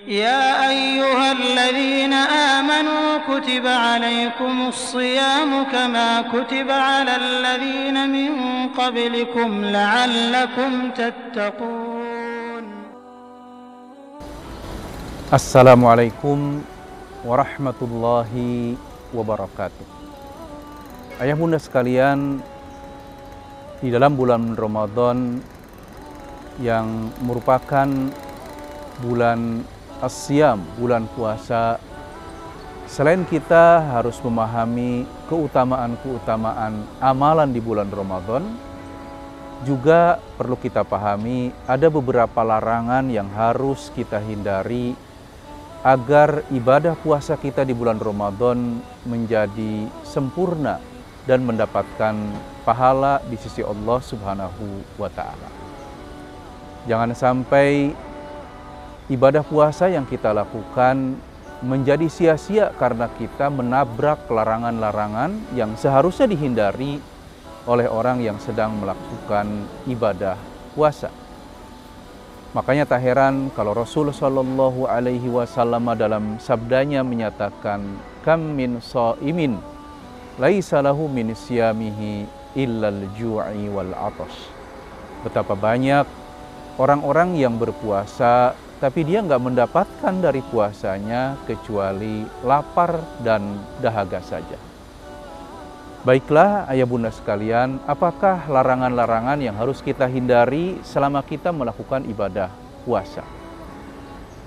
يا أيها الذين آمنوا كتب عليكم الصيام كما كتب على الذين من قبلكم لعلكم تتقون. Assalamualaikum warahmatullahi wabarakatuh. Ayah bunda sekalian, di dalam bulan Ramadan yang merupakan bulan As-Siyam, bulan puasa, selain kita harus memahami keutamaan-keutamaan amalan di bulan Ramadan, juga perlu kita pahami ada beberapa larangan yang harus kita hindari agar ibadah puasa kita di bulan Ramadan menjadi sempurna dan mendapatkan pahala di sisi Allah Subhanahu wa Ta'ala. Jangan sampai ibadah puasa yang kita lakukan menjadi sia-sia karena kita menabrak larangan-larangan yang seharusnya dihindari oleh orang yang sedang melakukan ibadah puasa. Makanya tak heran kalau Rasul Shallallahu Alaihi Wasallam dalam sabdanya menyatakan, "Kam min shaimin laisa lahu min siyamihi illal ju'i wal 'atash." Betapa banyak orang-orang yang berpuasa tapi dia nggak mendapatkan dari puasanya kecuali lapar dan dahaga saja. Baiklah ayah bunda sekalian, apakah larangan-larangan yang harus kita hindari selama kita melakukan ibadah puasa?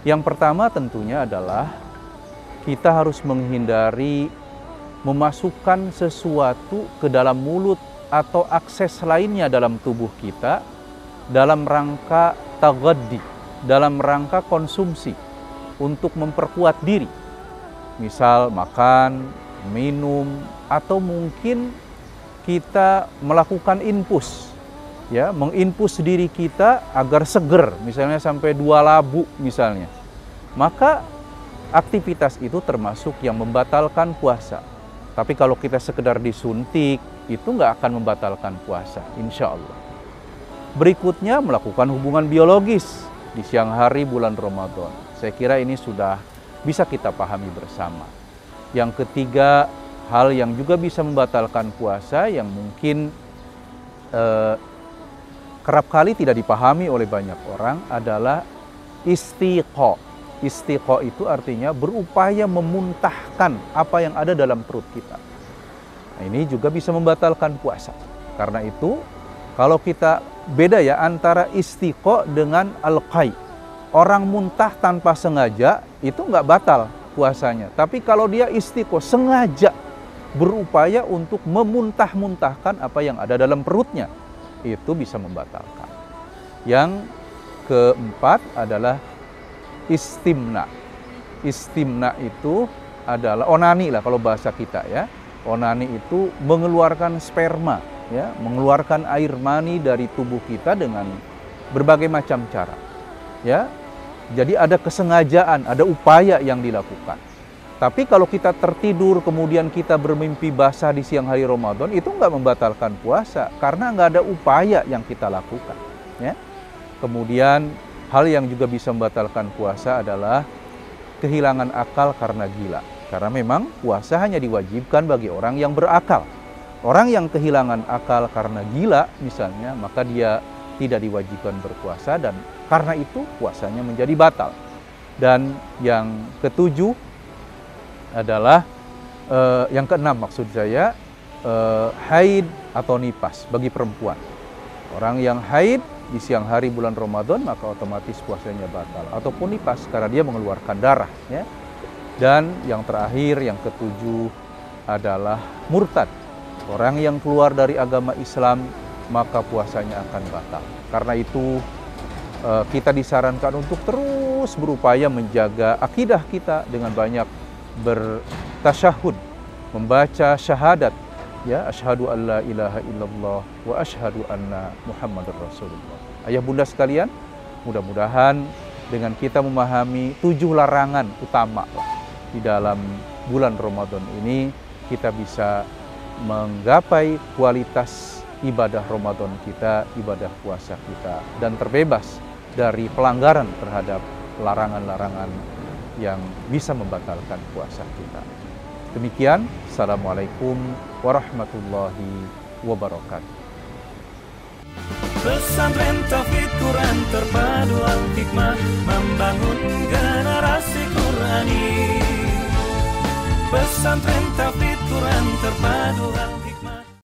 Yang pertama tentunya adalah kita harus menghindari memasukkan sesuatu ke dalam mulut atau akses lainnya dalam tubuh kita dalam rangka taghaddi, dalam rangka konsumsi untuk memperkuat diri. Misal makan, minum, atau mungkin kita melakukan infus, ya, menginfus diri kita agar seger, misalnya sampai 2 labu misalnya. Maka aktivitas itu termasuk yang membatalkan puasa. Tapi kalau kita sekedar disuntik, itu nggak akan membatalkan puasa, insya Allah. Berikutnya melakukan hubungan biologis di siang hari bulan Ramadan. Saya kira ini sudah bisa kita pahami bersama. Yang ketiga, hal yang juga bisa membatalkan puasa yang mungkin kerap kali tidak dipahami oleh banyak orang adalah istiqa. Istiqa itu artinya berupaya memuntahkan apa yang ada dalam perut kita. Nah, ini juga bisa membatalkan puasa. Karena itu, kalau kita beda ya antara istiqa dengan al-qai. Orang muntah tanpa sengaja itu nggak batal puasanya. Tapi kalau dia istiqa, sengaja berupaya untuk memuntah-muntahkan apa yang ada dalam perutnya, itu bisa membatalkan. Yang keempat adalah istimna. Istimna itu adalah onani lah kalau bahasa kita ya. Onani itu mengeluarkan sperma, ya, mengeluarkan air mani dari tubuh kita dengan berbagai macam cara. Ya, jadi ada kesengajaan, ada upaya yang dilakukan. Tapi kalau kita tertidur kemudian kita bermimpi basah di siang hari Ramadan, itu nggak membatalkan puasa karena nggak ada upaya yang kita lakukan. Ya. Kemudian hal yang juga bisa membatalkan puasa adalah kehilangan akal karena gila. Karena memang puasa hanya diwajibkan bagi orang yang berakal. Orang yang kehilangan akal karena gila misalnya, maka dia tidak diwajibkan berpuasa dan karena itu puasanya menjadi batal. Dan yang ketujuh adalah yang keenam maksud saya, haid atau nifas bagi perempuan. Orang yang haid di siang hari bulan Ramadan maka otomatis puasanya batal, ataupun nifas karena dia mengeluarkan darah, ya. Dan yang terakhir, yang ketujuh adalah murtad. Orang yang keluar dari agama Islam maka puasanya akan batal. Karena itu kita disarankan untuk terus berupaya menjaga akidah kita dengan banyak bertasyahud, membaca syahadat, ya, asyhadu an la ilaha illallah wa asyhadu anna Muhammadar Rasulullah. Ayah bunda sekalian, mudah-mudahan dengan kita memahami 7 larangan utama di dalam bulan Ramadan ini, kita bisa menggapai kualitas ibadah Ramadan kita, ibadah puasa kita, dan terbebas dari pelanggaran terhadap larangan-larangan yang bisa membatalkan puasa kita. Demikian, Assalamualaikum warahmatullahi wabarakatuh. Pesantren Tauhid Quran terpadu al-hikmah, membangun generasi Qurani. Pesantren Tauhid Quran terpadu al-hikmah.